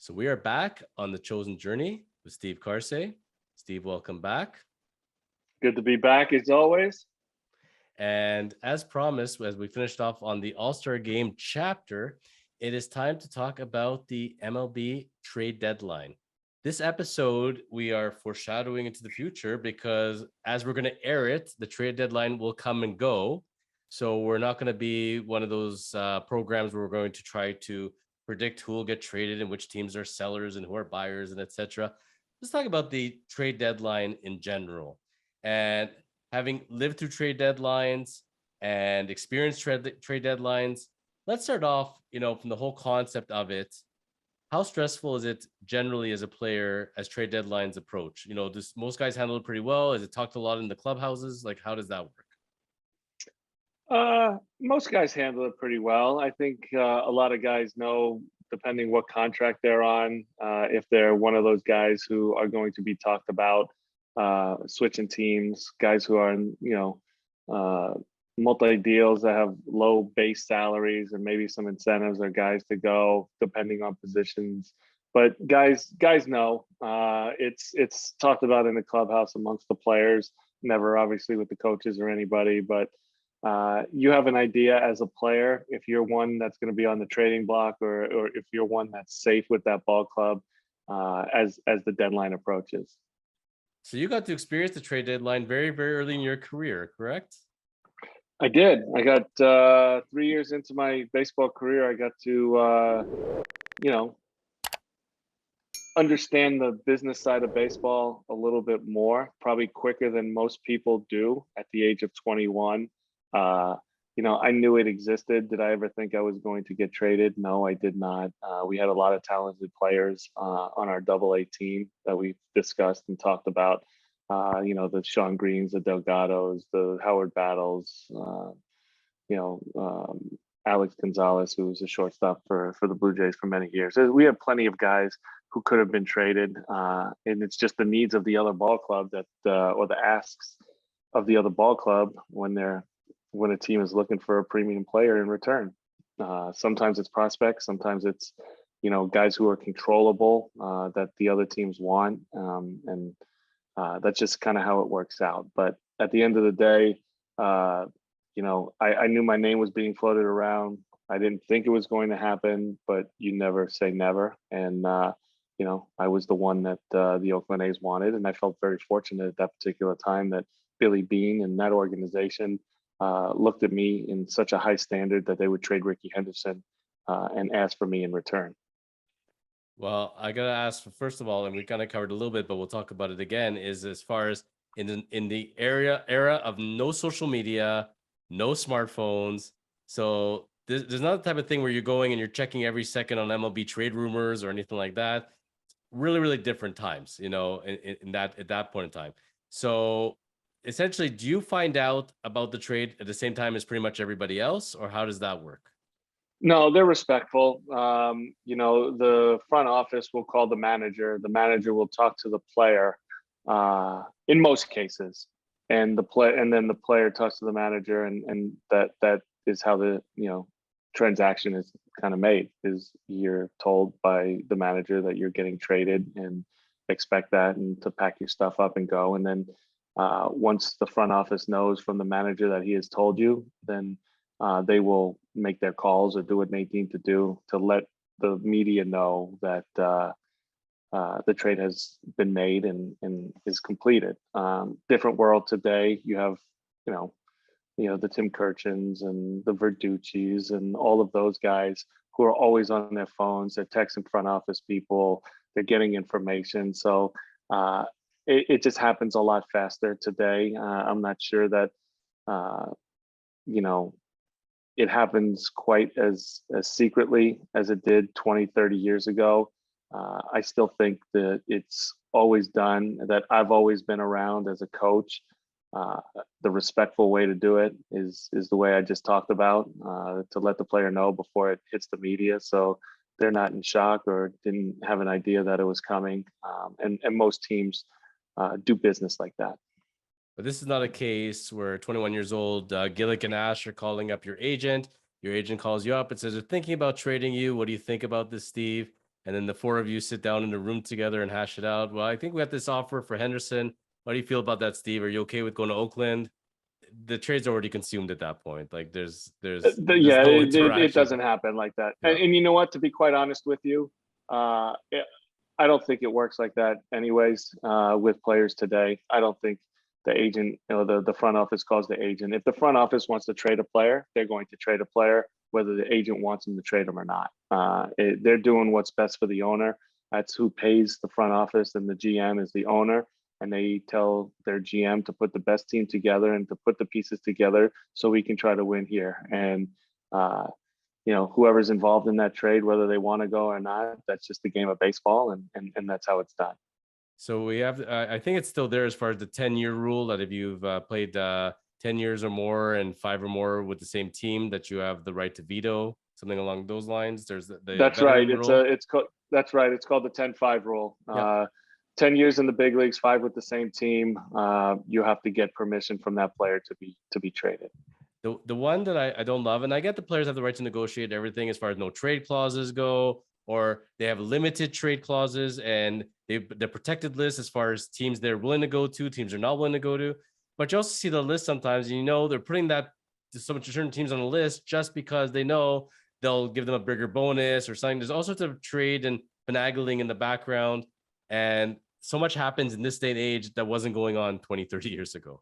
So we are back on the chosen journey with Steve Karsay. Steve, welcome back. Good to be back as always. And as promised, as we finished off on the All-Star Game chapter, it is time to talk about the MLB trade deadline. This episode, we are foreshadowing into the future because as we're going to air it, the trade deadline will come and go. So we're not going to be one of those programs where we're going to try to predict who will get traded and which teams are sellers and who are buyers and etc. Let's talk about the trade deadline in general. And having lived through trade deadlines and experienced trade deadlines, let's start off, from the whole concept of it. How stressful is it generally as a player as trade deadlines approach? Does most guys handle it pretty well? Is it talked a lot in the clubhouses? Like, how does that work? Most guys handle it pretty well. I think a lot of guys know, depending what contract they're on, if they're one of those guys who are going to be talked about switching teams, guys who are in, multi deals that have low base salaries and maybe some incentives or guys to go depending on positions. But guys know it's talked about in the clubhouse amongst the players, never obviously with the coaches or anybody, but you have an idea as a player if you're one that's going to be on the trading block or if you're one that's safe with that ball club as the deadline approaches. So you got to experience the trade deadline very, very early in your career, correct? I did. I got 3 years into my baseball career. I got to, understand the business side of baseball a little bit more, probably quicker than most people do at the age of 21. I knew it existed. Did I ever think I was going to get traded? No, I did not. We had a lot of talented players on our AA team that we discussed and talked about. The Sean Greens, the Delgados, the Howard Battles, Alex Gonzalez, who was a shortstop for the Blue Jays for many years. We have plenty of guys who could have been traded, and it's just the needs of the other ball club or the asks of the other ball club when a team is looking for a premium player in return. Sometimes it's prospects, sometimes it's guys who are controllable that the other teams want, and that's just kind of how it works out. But at the end of the day, I knew my name was being floated around. I didn't think it was going to happen, but you never say never. And I was the one that the Oakland A's wanted, and I felt very fortunate at that particular time that Billy Beane and that organization looked at me in such a high standard that they would trade Rickey Henderson and ask for me in return. Well, I gotta ask, first of all, and we kind of covered a little bit, but we'll talk about it again, is as far as in the era of no social media, no smartphones. So there's not the type of thing where you're going and you're checking every second on MLB trade rumors or anything like that. Really, really different times, at that point in time. So essentially, do you find out about the trade at the same time as pretty much everybody else, or how does that work? No, they're respectful. The front office will call the manager. The manager will talk to the player in most cases, and then the player talks to the manager, and that is how the transaction is kind of made. Is you're told by the manager that you're getting traded and expect that and to pack your stuff up and go. And then once the front office knows from the manager that he has told you, then they will make their calls or do what they need to do to let the media know that the trade has been made and is completed. Different world today. You have, the Tim Kirchens and the Verducci's and all of those guys who are always on their phones. They're texting front office people. They're getting information. So it just happens a lot faster today. I'm not sure that, it happens quite as secretly as it did 20, 30 years ago. I still think that it's always done, that I've always been around as a coach. The respectful way to do it is the way I just talked about, to let the player know before it hits the media, so they're not in shock or didn't have an idea that it was coming. And most teams do business like that. But this is not a case where 21 years old, Gillick and Ash are calling up your agent. Your agent calls you up and says, they're thinking about trading you. What do you think about this, Steve? and then the four of you sit down in a room together and hash it out. Well, I think we have this offer for Henderson. How do you feel about that, Steve? Are you okay with going to Oakland? The trade's already consumed at that point. Like there's Yeah, no it interaction. doesn't happen like that. Yeah. And you know what? To be quite honest with you, I don't think it works like that, anyways. With players today, I don't think the agent, the front office calls the agent. If the front office wants to trade a player, they're going to trade a player, whether the agent wants them to trade them or not. They're doing what's best for the owner. That's who pays the front office, and the GM is the owner. And they tell their GM to put the best team together and to put the pieces together so we can try to win here. And uh, whoever's involved in that trade, whether they want to go or not, that's just the game of baseball, and that's how it's done. So we have, I think it's still there as far as the 10-year rule that if you've played 10 years or more and 5 or more with the same team, that you have the right to veto, something along those lines. There's the That's right. veteran rule. That's right. It's called the 10-5 rule. Yeah. 10 years in the big leagues, 5 with the same team. You have to get permission from that player to be traded. The one that I don't love, and I get the players have the right to negotiate everything as far as no trade clauses go, or they have limited trade clauses and they're protected list as far as teams they're willing to go to, teams they're not willing to go to. But you also see the list sometimes, and they're putting that to so much certain teams on the list just because they know they'll give them a bigger bonus or something. There's all sorts of trade and finagling in the background. And so much happens in this day and age that wasn't going on 20, 30 years ago.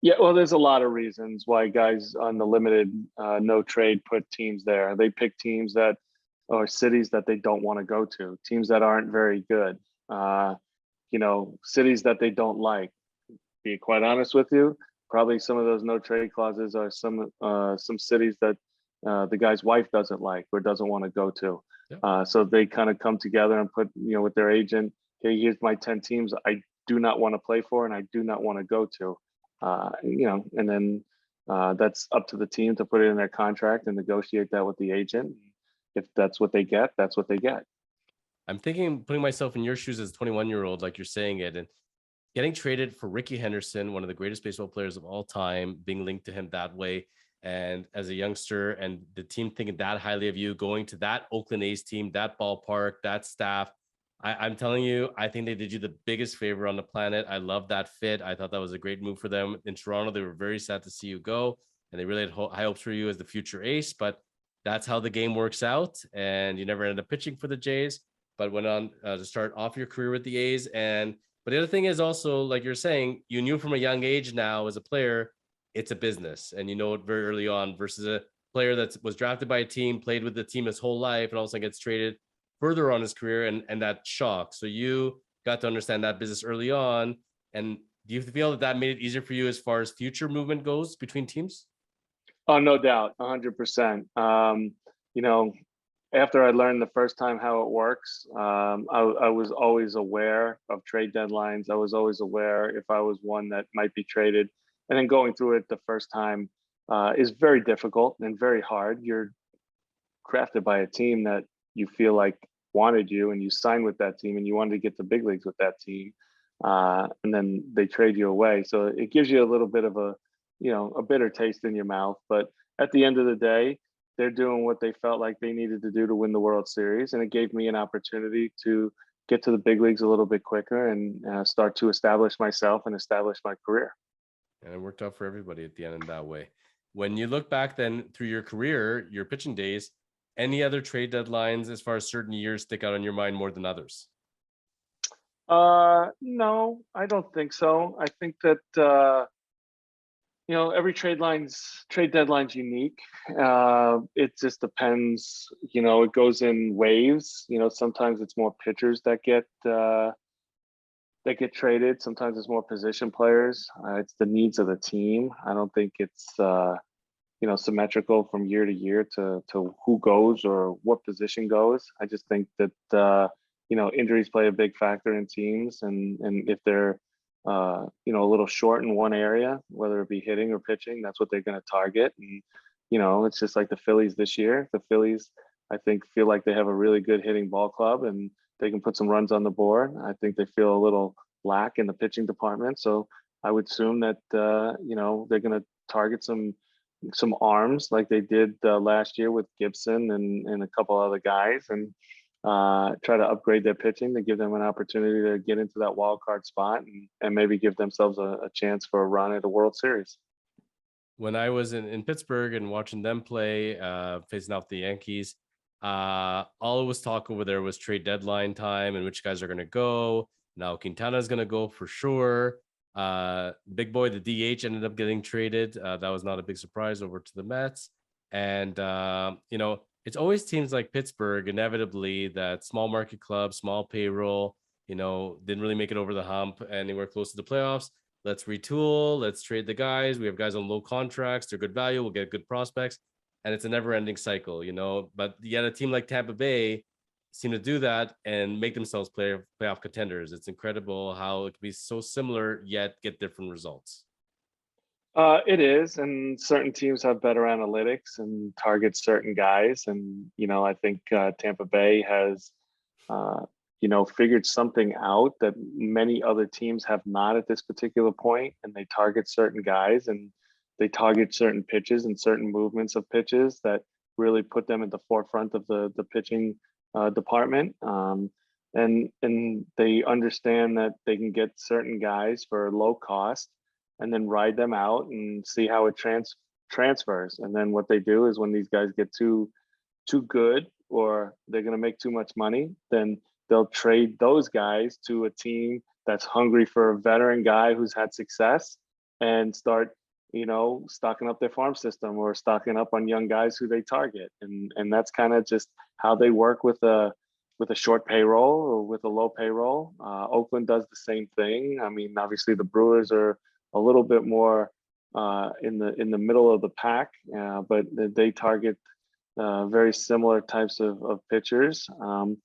Yeah, well, there's a lot of reasons why guys on the limited no trade put teams there. They pick teams that or cities that they don't want to go to, teams that aren't very good, cities that they don't like. Be quite honest with you, probably some of those no trade clauses are some cities that the guy's wife doesn't like or doesn't want to go to. Yeah. So they kind of come together and put, with their agent, okay, here's my 10 teams I do not want to play for and I do not want to go to. And then that's up to the team to put it in their contract and negotiate that with the agent. If that's what they get, that's what they get. I'm thinking, putting myself in your shoes as a 21-year-old, like you're saying it, and getting traded for Rickey Henderson, one of the greatest baseball players of all time, being linked to him that way. And as a youngster, and the team thinking that highly of you, going to that Oakland A's team, that ballpark, that staff. I'm telling you, I think they did you the biggest favor on the planet. I love that fit. I thought that was a great move for them. In Toronto, they were very sad to see you go, and they really had high hopes for you as the future ace. But that's how the game works out. And you never ended up pitching for the Jays, but went on to start off your career with the A's. But the other thing is also, like you're saying, you knew from a young age now as a player, it's a business, and you know it very early on versus a player that was drafted by a team, played with the team his whole life, and all of a sudden gets traded further on his career, and that shock. So you got to understand that business early on. And do you feel that made it easier for you as far as future movement goes between teams? Oh, no doubt, 100%. After I learned the first time how it works, I was always aware of trade deadlines. I was always aware if I was one that might be traded. And then going through it the first time is very difficult and very hard. You're crafted by a team that you feel like wanted you, and you signed with that team, and you wanted to get to big leagues with that team. And then they trade you away. So it gives you a little bit of a bitter taste in your mouth. But at the end of the day, they're doing what they felt like they needed to do to win the World Series. And it gave me an opportunity to get to the big leagues a little bit quicker and start to establish myself and establish my career. And it worked out for everybody at the end in that way. When you look back then through your career, your pitching days, any other trade deadlines as far as certain years stick out on your mind more than others? No, I don't think so. I think that every trade deadline's unique. It just depends. It goes in waves. Sometimes it's more pitchers that get traded. Sometimes it's more position players. It's the needs of the team. I don't think it's symmetrical from year to year to who goes or what position goes. I just think that injuries play a big factor in teams, and if they're a little short in one area, whether it be hitting or pitching, that's what they're going to target. And it's just like the Phillies this year. The Phillies, I think, feel like they have a really good hitting ball club, and they can put some runs on the board. I think they feel a little lack in the pitching department, so I would assume that they're going to target some arms like they did last year with Gibson and a couple other guys. And try to upgrade their pitching to give them an opportunity to get into that wild card spot and maybe give themselves a chance for a run at a World Series. When I was in Pittsburgh and watching them play, facing off the Yankees, all it was talk over there was trade deadline time and which guys are going to go. Now Quintana is going to go for sure. Big boy, the DH ended up getting traded. That was not a big surprise over to the Mets. And, it's always teams like Pittsburgh, inevitably, that small market club, small payroll, didn't really make it over the hump anywhere close to the playoffs. Let's retool. Let's trade the guys. We have guys on low contracts. They're good value. We'll get good prospects. And it's a never ending cycle, But yet a team like Tampa Bay seem to do that and make themselves playoff contenders. It's incredible how it can be so similar yet get different results. It is, and certain teams have better analytics and target certain guys. And I think Tampa Bay has, figured something out that many other teams have not at this particular point. And they target certain guys, and they target certain pitches and certain movements of pitches that really put them at the forefront of the pitching department. And they understand that they can get certain guys for low cost and then ride them out and see how it transfers. And then what they do is when these guys get too good or they're going to make too much money, then they'll trade those guys to a team that's hungry for a veteran guy who's had success and start, stocking up their farm system or stocking up on young guys who they target. And that's kind of just how they work with a short payroll or with a low payroll. Oakland does the same thing. I mean, obviously the Brewers are a little bit more in the middle of the pack, but they target very similar types of pitchers, and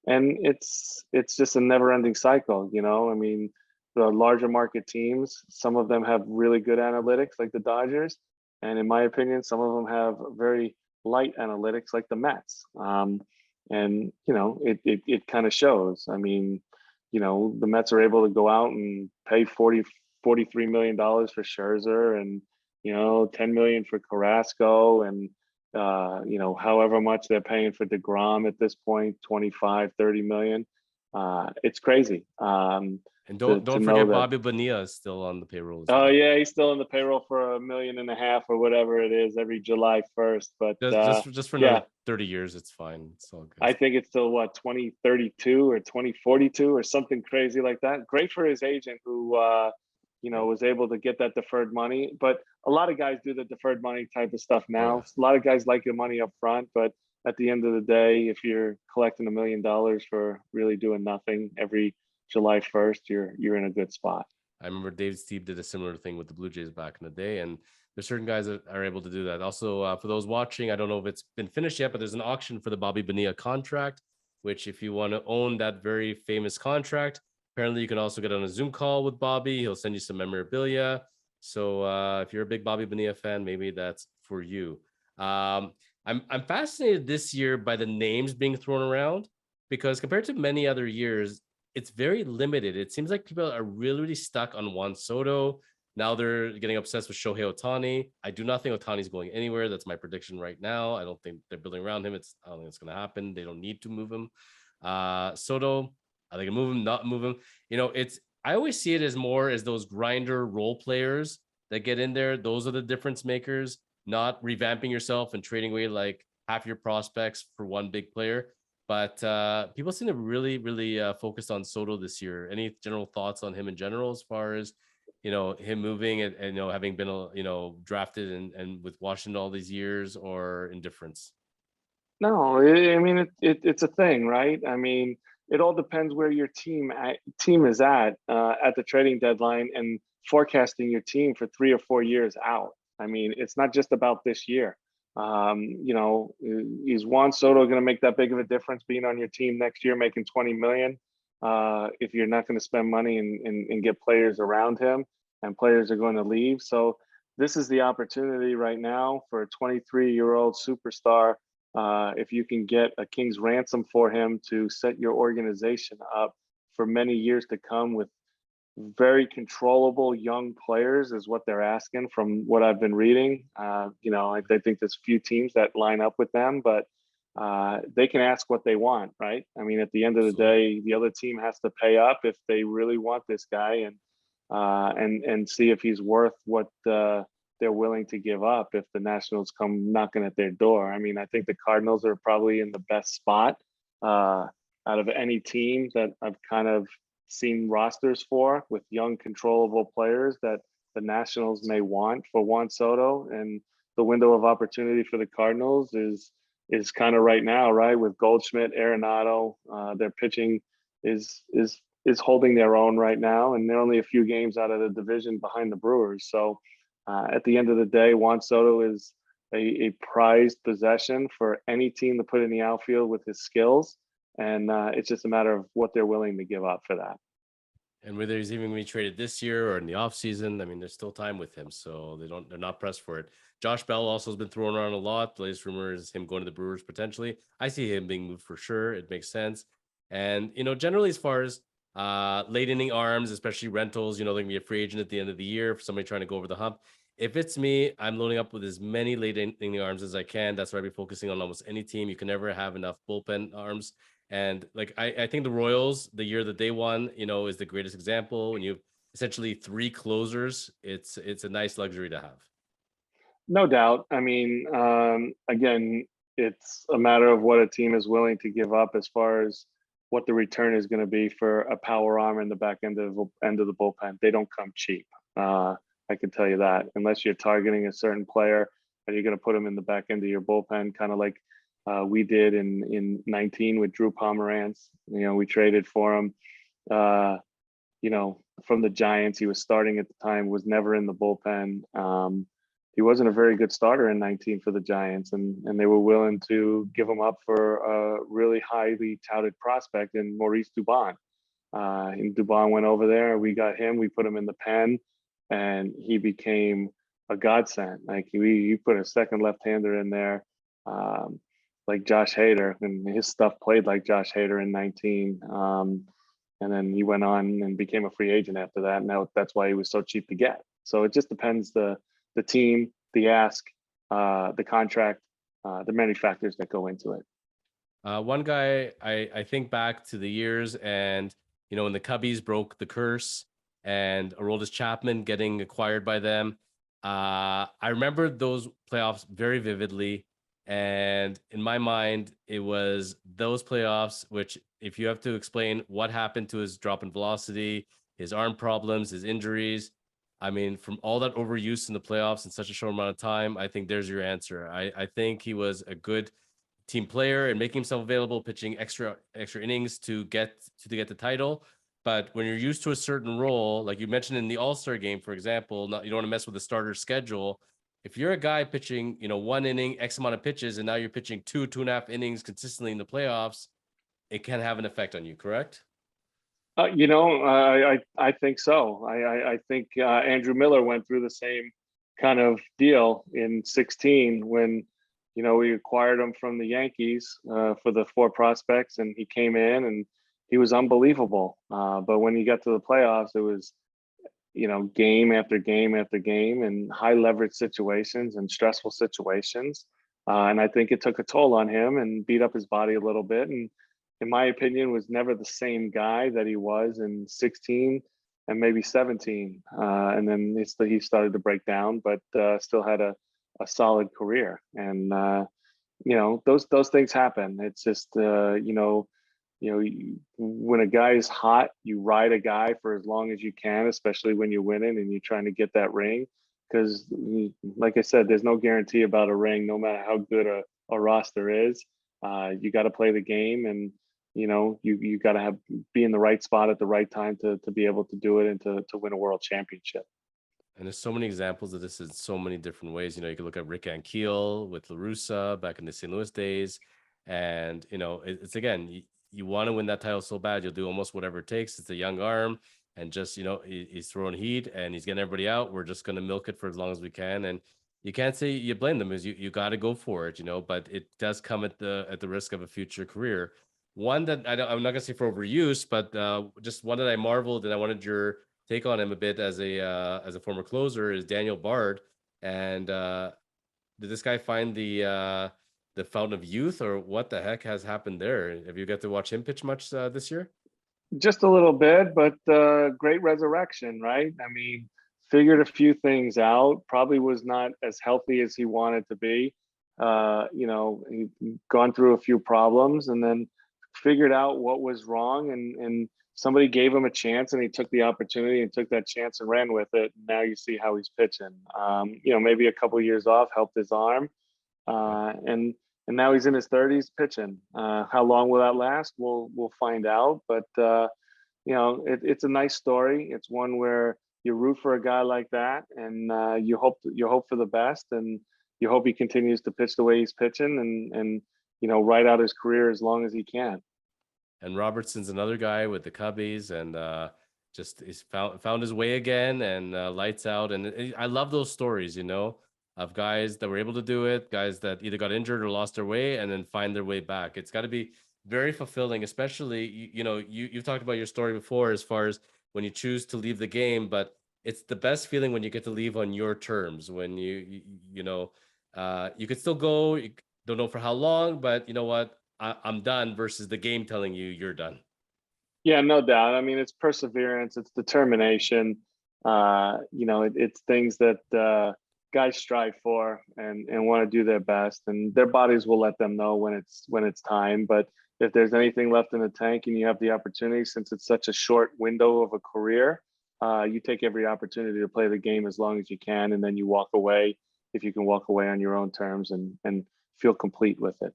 it's just a never-ending cycle. I mean, the larger market teams, some of them have really good analytics, like the Dodgers, and in my opinion, some of them have very light analytics, like the Mets. And it kind of shows. I mean, the Mets are able to go out and pay $43 million for Scherzer and, $10 million for Carrasco and, however much they're paying for DeGrom at this point, 25, 30 million. It's crazy. And don't forget Bobby Bonilla is still on the payroll. Oh yeah, he's still on the payroll for $1.5 million or whatever it is every July 1st. But just for another 30 years, it's fine. It's all good. I think it's still 2032 or 2042 or something crazy like that. Great for his agent who was able to get that deferred money. But a lot of guys do the deferred money type of stuff now. Yeah. A lot of guys like your money up front, but at the end of the day, if you're collecting $1 million for really doing nothing every July 1st, you're in a good spot. I remember Dave Steve did a similar thing with the Blue Jays back in the day, and there's certain guys that are able to do that. Also, for those watching, I don't know if it's been finished yet, but there's an auction for the Bobby Bonilla contract, which if you want to own that very famous contract, apparently you can also get on a Zoom call with Bobby. He'll send you some memorabilia. So if you're a big Bobby Bonilla fan, maybe that's for you. I'm fascinated this year by the names being thrown around, because compared to many other years, it's very limited. It seems like people are really, really stuck on Juan Soto. Now they're getting obsessed with Shohei Ohtani. I do not think Ohtani's going anywhere. That's my prediction right now. I don't think they're building around him. I don't think it's going to happen. They don't need to move him. Soto, are they going to move him, not move him? I always see it as more as those grinder role players that get in there. Those are the difference makers, not revamping yourself and trading away like half your prospects for one big player. But people seem to really, really focus on Soto this year. Any general thoughts on him in general, as far as, him moving and having been, drafted and with Washington all these years, or indifference? No, I mean, it's a thing, right? I mean, it all depends where your team is at the trading deadline and forecasting your team for 3 or 4 years out. I mean, it's not just about this year. Is Juan Soto going to make that big of a difference being on your team next year, making 20 million? If you're not going to spend money and get players around him, and players are going to leave. So this is the opportunity right now for a 23-year-old superstar. If you can get a king's ransom for him to set your organization up for many years to come with very controllable young players, is what they're asking from what I've been reading. I think there's few teams that line up with them, but they can ask what they want, right? I mean, at the end of the Absolutely. day, the other team has to pay up if they really want this guy, and see if he's worth what they're willing to give up if the Nationals come knocking at their door. I mean, I think the Cardinals are probably in the best spot out of any team that I've kind of seen rosters for, with young, controllable players that the Nationals may want for Juan Soto. And the window of opportunity for the Cardinals is kind of right now, right? With Goldschmidt, Arenado, their pitching is holding their own right now, and they're only a few games out of the division behind the Brewers. So at the end of the day, Juan Soto is a prized possession for any team to put in the outfield with his skills, and it's just a matter of what they're willing to give up for that. And whether he's even going to be traded this year or in the offseason, I mean, there's still time with him, so they're not pressed for it. Josh Bell also has been thrown around a lot. The latest rumor is him going to the Brewers potentially. I see him being moved for sure. It makes sense. And generally as far as late inning arms, especially rentals, they're gonna be a free agent at the end of the year for somebody trying to go over the hump. If it's me, I'm loading up with as many late inning arms as I can. That's why I'd be focusing on almost any team. You can never have enough bullpen arms. And like I think the Royals, the year that they won, is the greatest example. When you have essentially three closers, it's a nice luxury to have. No doubt. I mean, again, it's a matter of what a team is willing to give up as far as what the return is going to be for a power arm in the back end of the bullpen. They don't come cheap. I can tell you that, unless you're targeting a certain player and you're going to put them in the back end of your bullpen, kind of like we did in 19 with Drew Pomeranz. We traded for him. From the Giants, he was starting at the time, was never in the bullpen. He wasn't a very good starter in 19 for the Giants, and they were willing to give him up for a really highly touted prospect in Maurice Dubon. And Dubon went over there. We got him. We put him in the pen, and he became a godsend. Like we put a second left-hander in there, like Josh Hader, and his stuff played like Josh Hader in 19. And then he went on and became a free agent after that. And that's why he was so cheap to get. So it just depends the team, the ask, the contract, the many factors that go into it. One guy, I think back to the years, and when the Cubbies broke the curse and Aroldis Chapman getting acquired by them. I remember those playoffs very vividly, and in my mind, it was those playoffs which, if you have to explain what happened to his drop in velocity, his arm problems, his injuries, I mean, from all that overuse in the playoffs in such a short amount of time, I think there's your answer. I think he was a good team player and making himself available, pitching extra innings to get the title. But when you're used to a certain role, like you mentioned in the All-Star game, for example, you don't want to mess with the starter schedule. If you're a guy pitching, 1 inning, X amount of pitches, and now you're pitching 2.5 innings consistently in the playoffs, it can have an effect on you, correct? I think so. I think Andrew Miller went through the same kind of deal in 16 when we acquired him from the Yankees for the 4 prospects, and he came in and he was unbelievable. But when he got to the playoffs, it was game after game after game, and high leverage situations and stressful situations. And I think it took a toll on him and beat up his body a little bit. And in my opinion, was never the same guy that he was in 16 and maybe 17. And then he started to break down, but still had a solid career. And those things happen. It's just when a guy is hot, you ride a guy for as long as you can, especially when you're winning and you're trying to get that ring. Because, like I said, there's no guarantee about a ring, no matter how good a roster is. You got to play the game, and you got to be in the right spot at the right time to be able to do it and to win a world championship. And there's so many examples of this in so many different ways. You can look at Rick Ankiel with La Russa back in the St. Louis days. And, it's again, you want to win that title so bad, you'll do almost whatever it takes. It's a young arm, and just, he's throwing heat and he's getting everybody out. We're just going to milk it for as long as we can. And you can't say you blame them, as you got to go for it, but it does come at the risk of a future career. One that I'm not going to say for overuse, but just one that I marveled, and I wanted your take on him a bit as a former closer, is Daniel Bard. And did this guy find the fountain of youth, or what the heck has happened there? Have you got to watch him pitch much this year? Just a little bit, but great resurrection, right? I mean, figured a few things out. Probably was not as healthy as he wanted to be. He gone through a few problems, and then figured out what was wrong, and somebody gave him a chance, and he took the opportunity and took that chance and ran with it. Now you see how he's pitching. Maybe a couple of years off helped his arm, Yeah. and now he's in his 30s pitching. How long will that last? We'll find out. But it's a nice story. It's one where you root for a guy like that, and you hope for the best, and you hope he continues to pitch the way he's pitching, and ride out his career as long as he can. And Robertson's another guy with the Cubbies, and just he's found his way again, and lights out. And I love those stories, of guys that were able to do it, guys that either got injured or lost their way, and then find their way back. It's got to be very fulfilling, especially you've talked about your story before as far as when you choose to leave the game, but it's the best feeling when you get to leave on your terms. When you could still go, you don't know for how long, but you know what, I'm done, versus the game telling you you're done. Yeah, no doubt. I mean, it's perseverance, it's determination. It's things that guys strive for, and want to do their best, and their bodies will let them know when it's time. But if there's anything left in the tank and you have the opportunity, since it's such a short window of a career, you take every opportunity to play the game as long as you can, and then you walk away if you can walk away on your own terms and feel complete with it.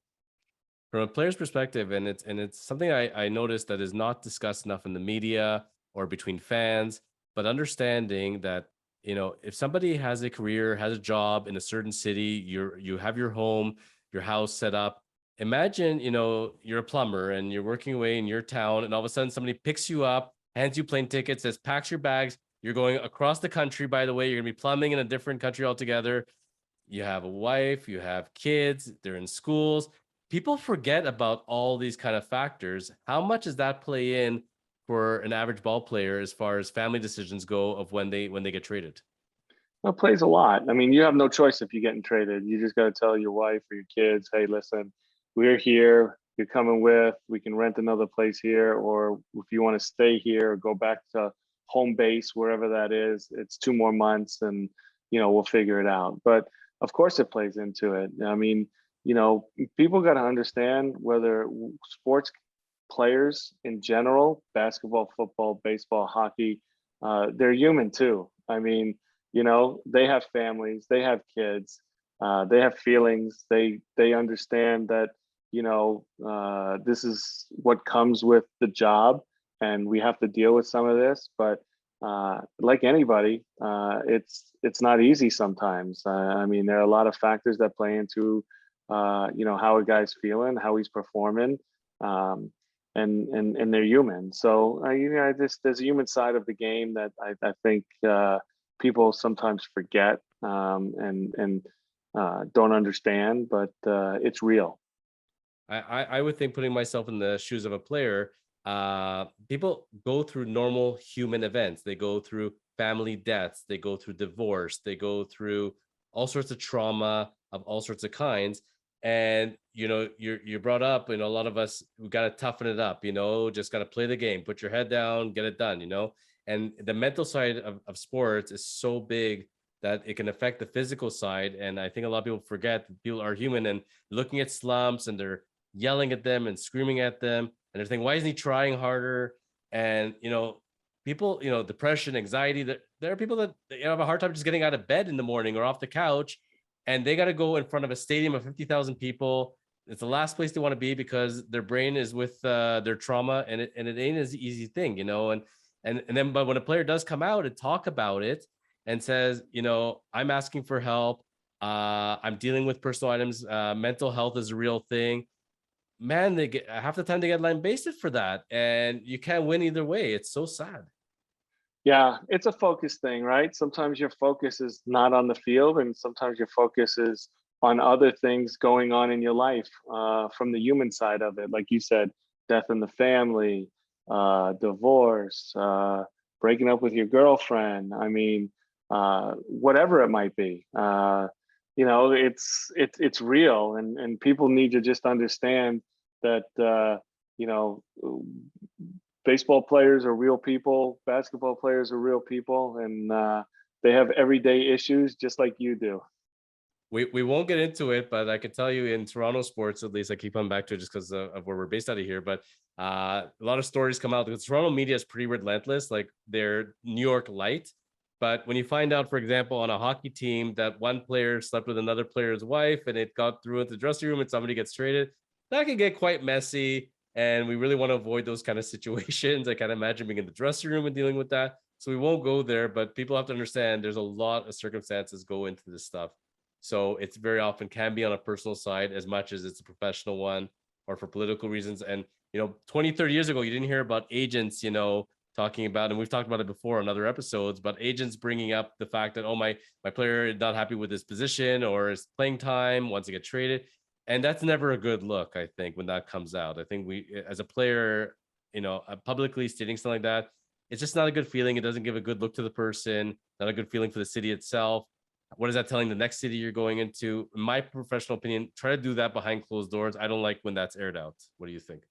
From a player's perspective, and it's something I noticed that is not discussed enough in the media or between fans, but understanding that, if somebody has a career, has a job in a certain city, you have your home, your house set up. Imagine, you're a plumber and you're working away in your town, and all of a sudden somebody picks you up, hands you plane tickets, says packs your bags, you're going across the country. By the way, you're gonna be plumbing in a different country altogether. You have a wife, you have kids, they're in schools. People forget about all these kind of factors. How much does that play in for an average ball player as far as family decisions go of when they get traded? Well, it plays a lot. I mean, you have no choice if you're getting traded. You just got to tell your wife or your kids, hey, listen, we're here. You're coming with. We can rent another place here, or if you want to stay here or go back to home base, wherever that is, it's 2 more months, and we'll figure it out. But of course, it plays into it. I mean, people got to understand whether sports players in general, basketball, football, baseball, hockey, they're human too. I mean, they have families, they have kids, they have feelings. They understand that this is what comes with the job, and we have to deal with some of this. But like anybody, it's not easy sometimes. I mean, there are a lot of factors that play into how a guy's feeling, how he's performing. And they're human. So there's a human side of the game that I think people sometimes forget, and don't understand, but it's real. I would think, putting myself in the shoes of a player, people go through normal human events. They go through family deaths, they go through divorce, they go through all sorts of trauma of all sorts of kinds. And you're brought up, a lot of us, we got to toughen it up, just got to play the game, put your head down, get it done. And the mental side of sports is so big that it can affect the physical side. And I think a lot of people forget that people are human, and looking at slumps, and they're yelling at them and screaming at them, and they're thinking, why isn't he trying harder? And people, depression, anxiety, that there are people that have a hard time just getting out of bed in the morning or off the couch, and they got to go in front of a stadium of 50,000 people. It's the last place they want to be, because their brain is with their trauma, and it ain't as easy thing. And then, but when a player does come out and talk about it and says, I'm asking for help, I'm dealing with personal items, mental health is a real thing, man, they get half the time they get lambasted for that, and you can't win either way. It's so sad. Yeah, it's a focus thing, right? Sometimes your focus is not on the field, and sometimes your focus is on other things going on in your life, from the human side of it. Like you said, death in the family, divorce, breaking up with your girlfriend. I mean, whatever it might be. it's real, and people need to just understand that you know baseball players are real people, basketball players are real people, and they have everyday issues just like you do. We won't get into it, but I can tell you in Toronto sports, at least I keep coming back to it just because of where we're based out of here. But a lot of stories come out because Toronto media is pretty relentless, like they're New York light. But when you find out, for example, on a hockey team that one player slept with another player's wife and it got through into the dressing room and somebody gets traded, that can get quite messy. And we really want to avoid those kind of situations. I can't imagine being in the dressing room and dealing with that. So we won't go there, but people have to understand there's a lot of circumstances go into this stuff. So it's very often can be on a personal side as much as it's a professional one or for political reasons. And, 20, 30 years ago, you didn't hear about agents, talking about, and we've talked about it before on other episodes, but agents bringing up the fact that, oh, my player is not happy with his position or his playing time, wants to get traded. And that's never a good look, I think, when that comes out. I think we, as a player, publicly stating something like that, it's just not a good feeling. It doesn't give a good look to the person, not a good feeling for the city itself. What is that telling the next city you're going into? In my professional opinion, try to do that behind closed doors. I don't like when that's aired out. What do you think?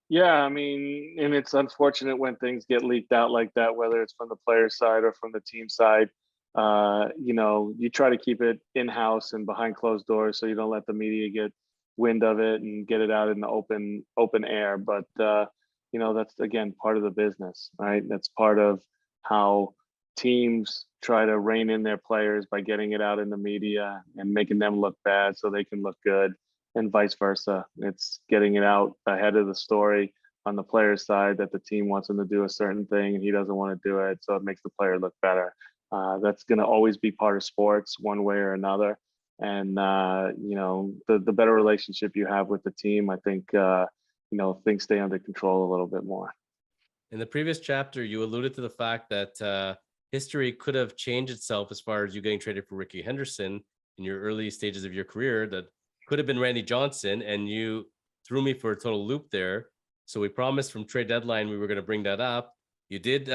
Yeah, I mean, and it's unfortunate when things get leaked out like that, whether it's from the player side or from the team side. You try to keep it in house and behind closed doors so you don't let the media get wind of it and get it out in the open air. But that's again part of the business, right? That's part of how teams try to rein in their players by getting it out in the media and making them look bad so they can look good, and vice versa. It's getting it out ahead of the story on the player's side that the team wants him to do a certain thing and he doesn't want to do it, so it makes the player look better. That's going to always be part of sports one way or another. And the better relationship you have with the team, I think things stay under control a little bit more. In the previous chapter, you alluded to the fact that history could have changed itself as far as you getting traded for Rickey Henderson in your early stages of your career. That could have been Randy Johnson, and you threw me for a total loop there. So we promised from trade deadline we were going to bring that up. You did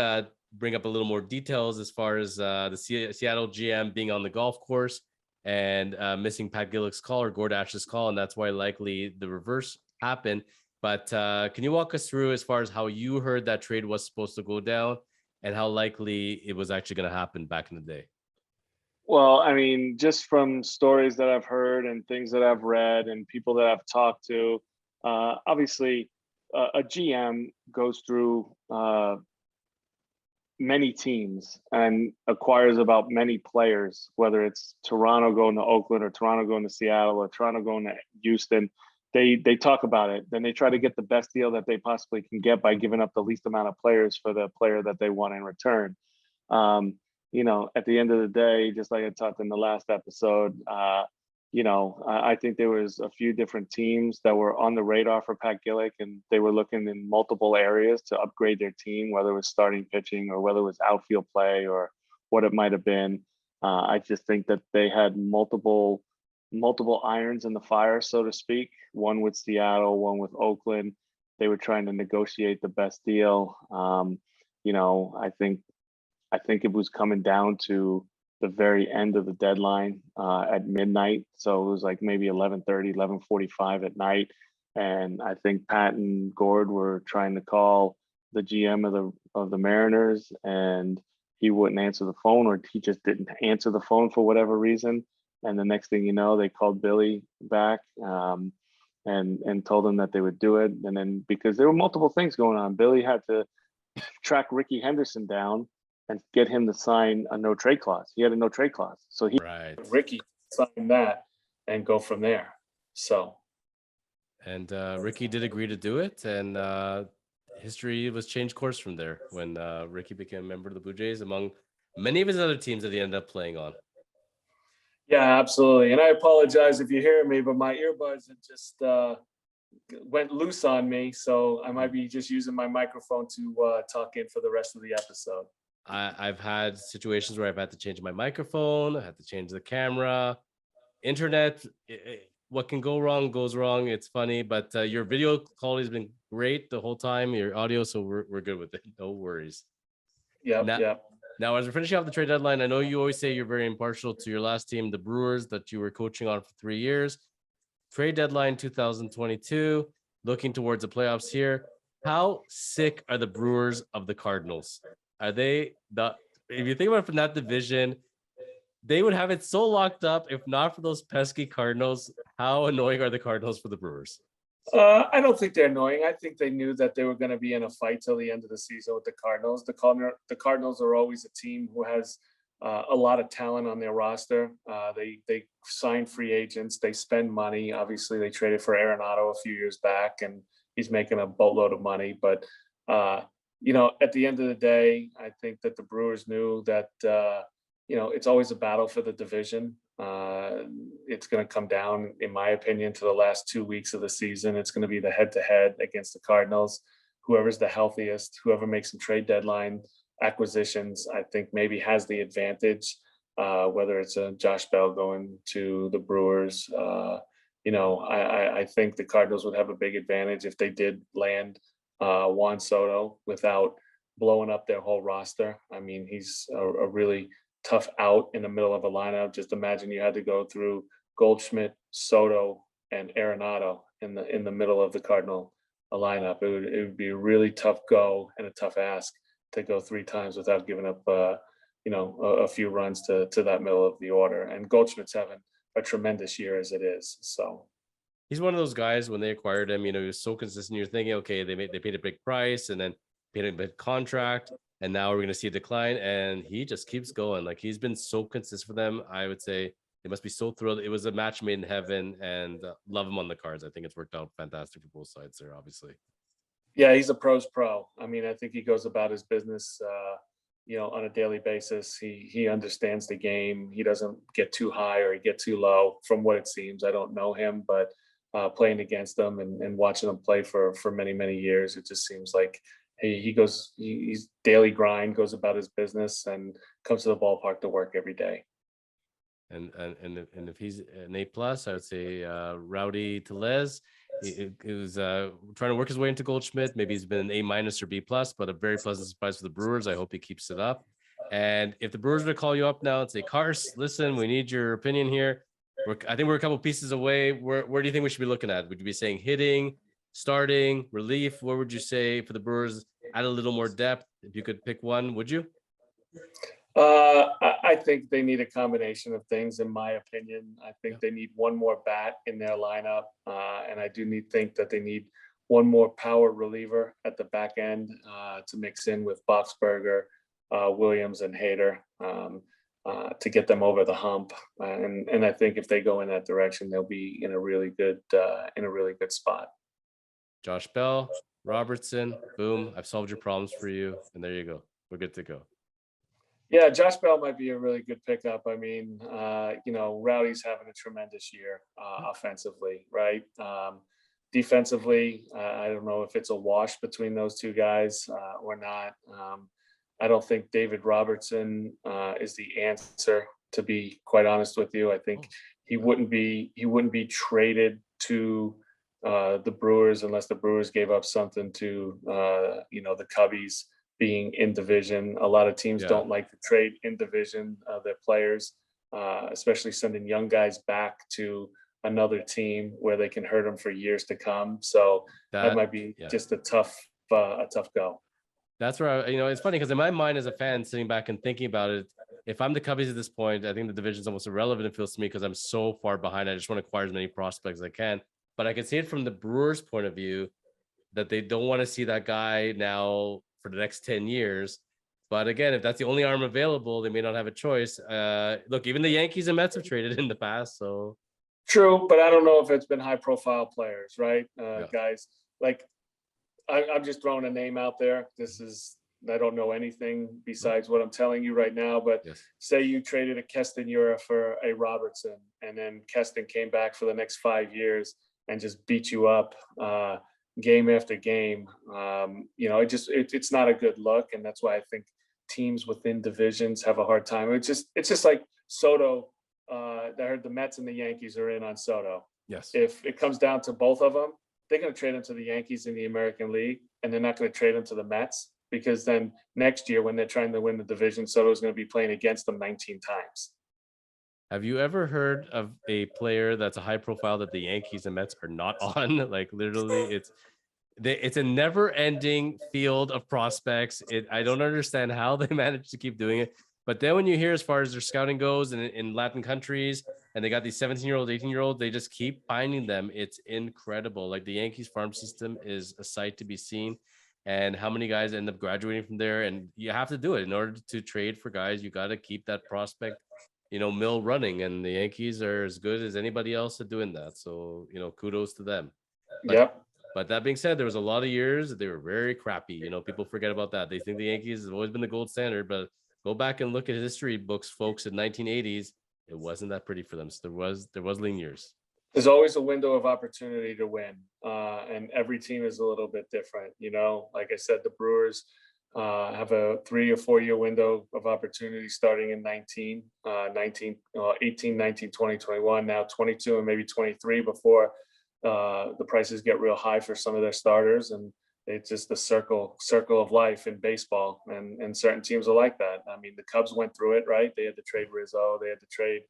bring up a little more details as far as the Seattle GM being on the golf course and missing Pat Gillick's call or Gord Ash's call, and that's why likely the reverse happened. But can you walk us through as far as how you heard that trade was supposed to go down and how likely it was actually going to happen back in the day? Well, I mean, just from stories that I've heard and things that I've read and people that I've talked to, obviously a GM goes through many teams and acquires about many players, whether it's Toronto going to Oakland or Toronto going to Seattle or Toronto going to Houston. They talk about it. Then they try to get the best deal that they possibly can get by giving up the least amount of players for the player that they want in return. At the end of the day, just like I talked in the last episode, I think there was a few different teams that were on the radar for Pat Gillick, and they were looking in multiple areas to upgrade their team, whether it was starting pitching or whether it was outfield play or what it might have been. I just think that they had multiple irons in the fire, so to speak. One with Seattle, one with Oakland. They were trying to negotiate the best deal. I think it was coming down to the very end of the deadline at midnight. So it was like maybe 11:30, 11:45 at night. And I think Pat and Gord were trying to call the GM of the Mariners, and he wouldn't answer the phone, or he just didn't answer the phone for whatever reason. And the next thing you know, they called Billy back and told him that they would do it. And then because there were multiple things going on, Billy had to track Rickey Henderson down and get him to sign a no trade clause. He had a no trade clause, so he Right. Rickey sign that and go from there. So, and Rickey did agree to do it, and history was changed course from there when Rickey became a member of the Blue Jays, among many of his other teams that he ended up playing on. Yeah, absolutely. And I apologize if you hear me, but my earbuds just went loose on me, so I might be just using my microphone to talk in for the rest of the episode. I've had situations where I've had to change my microphone, I had to change the camera, internet. What can go wrong goes wrong. It's funny, but your video quality has been great the whole time. Your audio, so we're good with it. No worries. Yeah. Now, as we're finishing off the trade deadline, I know you always say you're very impartial to your last team, the Brewers, that you were coaching on for 3 years. Trade deadline 2022, looking towards the playoffs here. How sick are the Brewers of the Cardinals? Are they if you think about it from that division, they would have it so locked up if not for those pesky Cardinals. How annoying are the Cardinals for the Brewers? I don't think they're annoying. I think they knew that they were going to be in a fight till the end of the season with the Cardinals. The Cardinals are always a team who has a lot of talent on their roster. They sign free agents. They spend money. Obviously, they traded for Arenado a few years back, and he's making a boatload of money. But at the end of the day, I think that the Brewers knew that it's always a battle for the division. It's going to come down, in my opinion, to the last 2 weeks of the season. It's going to be the head-to-head against the Cardinals. Whoever's the healthiest, whoever makes some trade deadline acquisitions, I think maybe has the advantage. Whether it's a Josh Bell going to the Brewers, I think the Cardinals would have a big advantage if they did land Juan Soto without blowing up their whole roster. I mean, he's a really tough out in the middle of a lineup. Just imagine you had to go through Goldschmidt, Soto, and Arenado in the middle of the Cardinal lineup. It would be a really tough go and a tough ask to go 3 times without giving up a few runs to that middle of the order. And Goldschmidt's having a tremendous year as it is. So he's one of those guys, when they acquired him, he was so consistent. You're thinking, okay, they paid a big price and then paid a big contract, and now we're going to see a decline, and he just keeps going. Like, he's been so consistent for them. I would say they must be so thrilled. It was a match made in heaven, and love him on the cards. I think it's worked out fantastic for both sides there, obviously. Yeah, he's a pro's pro. I mean, I think he goes about his business, on a daily basis. He understands the game. He doesn't get too high or get too low, from what it seems. I don't know him, but playing against him and watching him play for many, many years, it just seems like he's daily grind, goes about his business, and comes to the ballpark to work every day. And if he's an A+, I would say Rowdy Tellez. He was trying to work his way into Goldschmidt. Maybe he's been an A- or B+, but a very pleasant surprise for the Brewers. I hope he keeps it up. And if the Brewers were to call you up now and say, Kars, listen, we need your opinion here. I think we're a couple pieces away. Where do you think we should be looking at? Would you be saying hitting, starting, relief? What would you say for the Brewers? Add a little more depth. If you could pick one, would you? I think they need a combination of things, in my opinion. I think they need one more bat in their lineup, and I do think that they need one more power reliever at the back end to mix in with Boxberger, Williams, and Hader to get them over the hump. And I think if they go in that direction, they'll be in a really good spot. Josh Bell, Robertson, boom! I've solved your problems for you, and there you go. We're good to go. Yeah, Josh Bell might be a really good pickup. I mean, Rowdy's having a tremendous year offensively, right? Defensively, I don't know if it's a wash between those two guys or not. I don't think David Robertson is the answer, to be quite honest with you. I think he wouldn't be traded to the Brewers unless the Brewers gave up something to the Cubbies being in division. A lot of teams don't like to trade in division their players, especially sending young guys back to another team where they can hurt them for years to come. So that might be just a tough go. That's where it's funny because in my mind as a fan, sitting back and thinking about it, if I'm the Cubbies at this point, I think the division is almost irrelevant, it feels to me, because I'm so far behind. I just want to acquire as many prospects as I can. But I can see it from the Brewers' point of view that they don't want to see that guy now for the next 10 years. But again, if that's the only arm available, they may not have a choice. Look, even the Yankees and Mets have traded in the past. So true, but I don't know if it's been high profile players, right? Guys, like I'm just throwing a name out there. I don't know anything besides what I'm telling you right now, but say you traded a Keston Ura for a Robertson, and then Keston came back for the next 5 years and just beat you up game after game. It's not a good look, and that's why I think teams within divisions have a hard time. It's just like Soto. I heard the Mets and the Yankees are in on Soto. Yes. If it comes down to both of them, they're going to trade him to the Yankees in the American League, and they're not going to trade him to the Mets. because then next year when they're trying to win the division, Soto's going to be playing against them 19 times. Have you ever heard of a player that's a high profile that the Yankees and Mets are not on? Like literally, it's a never-ending field of prospects. I don't understand how they manage to keep doing it. But then when you hear as far as their scouting goes in Latin countries, and they got these 17-year-old, 18-year-old, they just keep finding them. It's incredible. Like the Yankees farm system is a sight to be seen. And how many guys end up graduating from there? And you have to do it in order to trade for guys. You got to keep that prospect, mill running. And the Yankees are as good as anybody else at doing that. So, kudos to them. But Yep. But that being said, there was a lot of years that they were very crappy. People forget about that. They think the Yankees have always been the gold standard, but go back and look at history books, folks, in 1980s. It wasn't that pretty for them. So there was lean years. There's always a window of opportunity to win, and every team is a little bit different. Like I said, the Brewers have a 3 or 4 year window of opportunity starting in 18, 19, 20, 21, now 22 and maybe 23 before the prices get real high for some of their starters. And it's just the circle of life in baseball, and certain teams are like that. I mean, the Cubs went through it, right? They had to trade Rizzo, they had to trade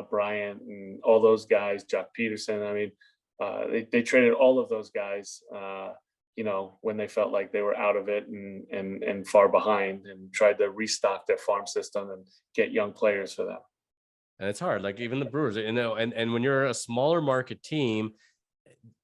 Bryant and all those guys, Jock Peterson. I mean, they traded all of those guys, when they felt like they were out of it and far behind, and tried to restock their farm system and get young players for them. And it's hard. Like even the Brewers, and when you're a smaller market team,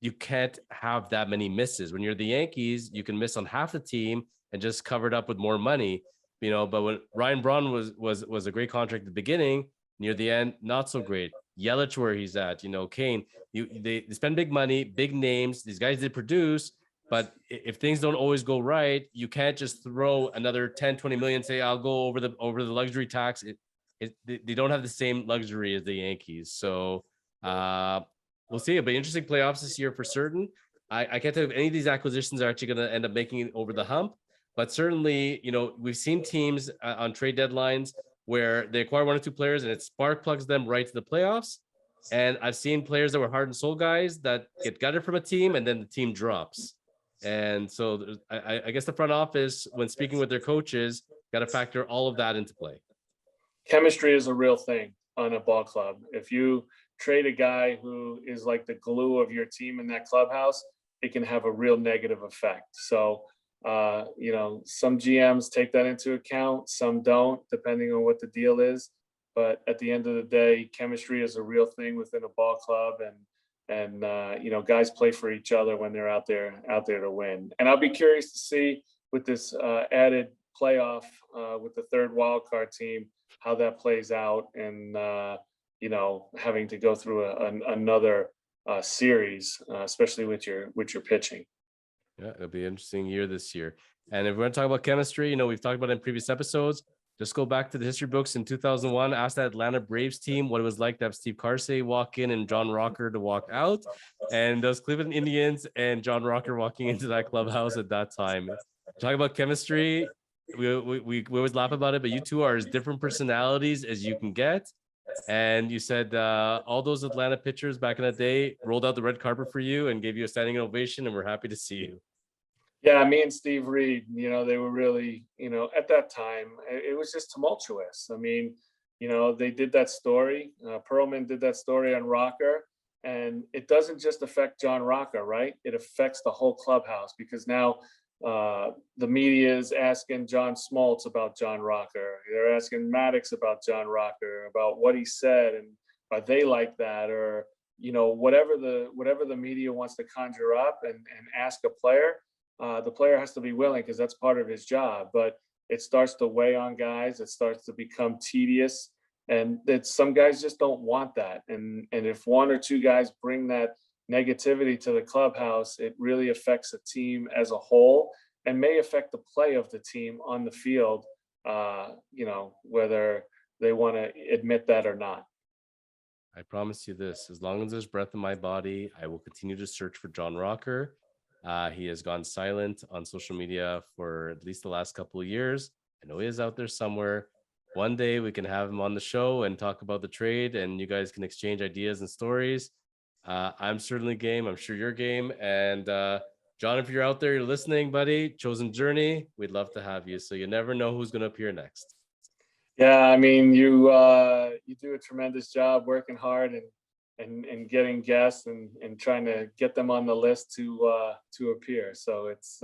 you can't have that many misses. When you're the Yankees, you can miss on half the team and just cover it up with more money, but when Ryan Braun was a great contract at the beginning, near the end, not so great. Yelich, where he's at, Kane, they spend big money, big names. These guys did produce, but if things don't always go right, you can't just throw another 10, 20 million, say, I'll go over the luxury tax. They don't have the same luxury as the Yankees. So we'll see. It'll be interesting playoffs this year for certain. I can't tell if any of these acquisitions are actually going to end up making it over the hump, but certainly, we've seen teams on trade deadlines where they acquire 1 or 2 players and it spark plugs them right to the playoffs. And I've seen players that were heart and soul guys that get gutted from a team and then the team drops. And so I guess the front office, when speaking with their coaches, got to factor all of that into play. Chemistry is a real thing on a ball club. If you trade a guy who is like the glue of your team in that clubhouse, it can have a real negative effect. So some GMs take that into account, some don't, depending on what the deal is. But at the end of the day, chemistry is a real thing within a ball club, and guys play for each other when they're out there to win. And I'll be curious to see with this added playoff with the third wild card team how that plays out, and having to go through another series, especially with your pitching. Yeah, it'll be an interesting year this year. And if we're going to talk about chemistry, we've talked about it in previous episodes. Just go back to the history books in 2001. Ask that Atlanta Braves team what it was like to have Steve Karsay walk in and John Rocker to walk out, and those Cleveland Indians and John Rocker walking into that clubhouse at that time. Talk about chemistry. We always laugh about it, but you two are as different personalities as you can get. And you said all those Atlanta pitchers back in the day rolled out the red carpet for you and gave you a standing ovation, and we're happy to see you. Yeah, me and Steve Reed, they were really, at that time, it was just tumultuous. I mean, they did that story. Perlman did that story on Rocker, and it doesn't just affect John Rocker, right? It affects the whole clubhouse, because now the media is asking John Smoltz about John Rocker. They're asking Maddox about John Rocker, about what he said, and are they like that, or whatever the media wants to conjure up and ask a player. The player has to be willing, because that's part of his job. But it starts to weigh on guys. It starts to become tedious, and that some guys just don't want that. And if 1 or 2 guys bring that negativity to the clubhouse, it really affects a team as a whole, and may affect the play of the team on the field, whether they want to admit that or not. I promise you this: as long as there's breath in my body, I will continue to search for John Rocker. He has gone silent on social media for at least the last couple of years. I know he is out there somewhere. One day we can have him on the show and talk about the trade, and you guys can exchange ideas and stories. I'm certainly game. I'm sure you're game. And John, if you're out there, you're listening, buddy, Chosen Journey, we'd love to have you. So you never know who's going to appear next. Yeah, I mean, you do a tremendous job working hard and getting guests and trying to get them on the list to appear. So it's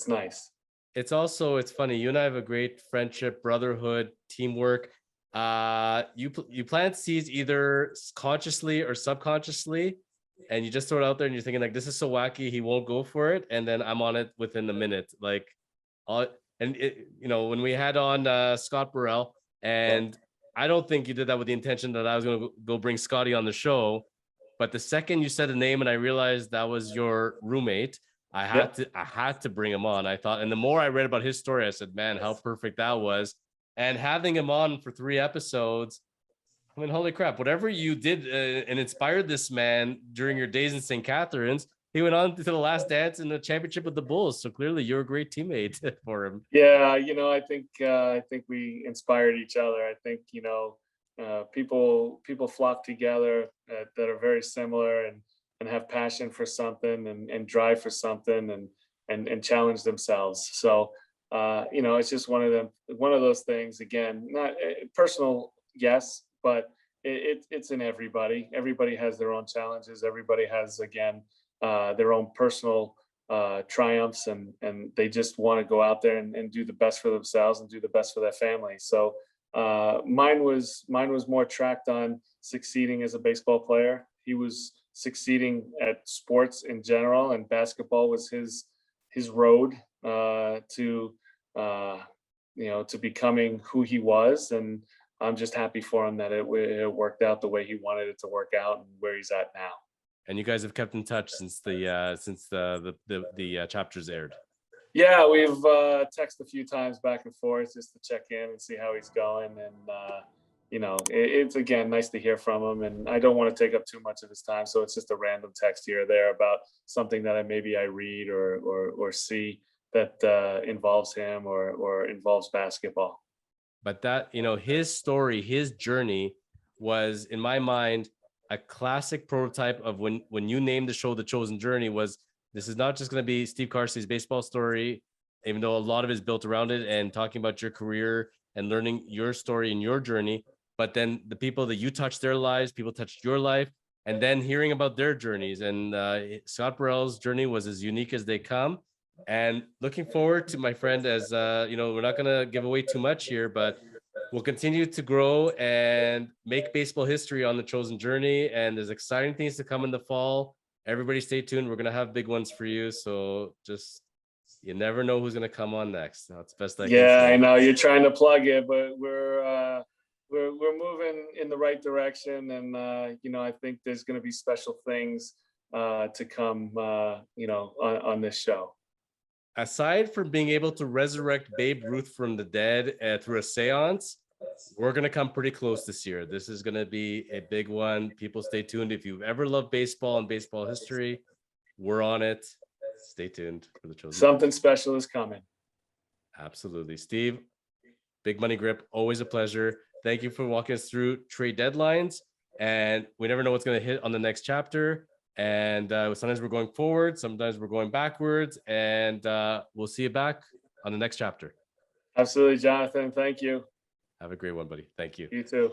nice. It's funny. You and I have a great friendship, brotherhood, teamwork. You plant seeds either consciously or subconsciously, and you just throw it out there, and you're thinking like, this is so wacky, he won't go for it, and then I'm on it within a minute. Like, when we had on Scott Burrell, and I don't think you did that with the intention that I was going to go bring Scotty on the show, but the second you said a name and I realized that was your roommate, I had to bring him on. I thought, and the more I read about his story, I said, man, how perfect that was. And having him on for 3 episodes, I mean, holy crap, whatever you did and inspired this man during your days in St. Catharines, he went on to the last dance in the championship with the Bulls. So clearly you're a great teammate for him. Yeah, I think we inspired each other. I think, people flock together that are very similar and have passion for something and drive for something and challenge themselves. So, it's just one of those things. Again, not personal, yes, but it's in everybody. Everybody has their own challenges. Everybody has, again, their own personal triumphs, and they just want to go out there and do the best for themselves and do the best for their family. So mine was more tracked on succeeding as a baseball player. He was succeeding at sports in general, and basketball was his road to becoming who he was. And I'm just happy for him that it worked out the way he wanted it to work out and where he's at now. And you guys have kept in touch since the chapters aired. Yeah, we've texted a few times back and forth just to check in and see how he's going. And it's again nice to hear from him. And I don't want to take up too much of his time, so it's just a random text here or there about something that I read or see that involves him or involves basketball. But that, his story, his journey was, in my mind, a classic prototype of when you named the show The Chosen Journey. Was this is not just going to be Steve Karsay's baseball story, even though a lot of it is built around it and talking about your career and learning your story and your journey, but then the people that you touched their lives, people touched your life, and then hearing about their journeys. And Scott Burrell's journey was as unique as they come. And looking forward to, my friend, as we're not going to give away too much here, but we'll continue to grow and make baseball history on The Chosen Journey. And there's exciting things to come in the fall. Everybody stay tuned. We're going to have big ones for you. So just, you never know who's going to come on next. That's best I can say. I know you're trying to plug it, but we're moving in the right direction. And, I think there's going to be special things to come, on this show. Aside from being able to resurrect Babe Ruth from the dead through a seance, we're going to come pretty close this year. This is going to be a big one. People stay tuned. If you've ever loved baseball and baseball history, we're on it. Stay tuned for The Chosen. Something special is coming. Absolutely. Steve, Big Money Grip, always a pleasure. Thank you for walking us through trade deadlines. And we never know what's going to hit on the next chapter. And sometimes we're going forward, sometimes we're going backwards, and we'll see you back on the next chapter. Absolutely, Jonathan. Thank you. Have a great one, buddy. Thank you. You too.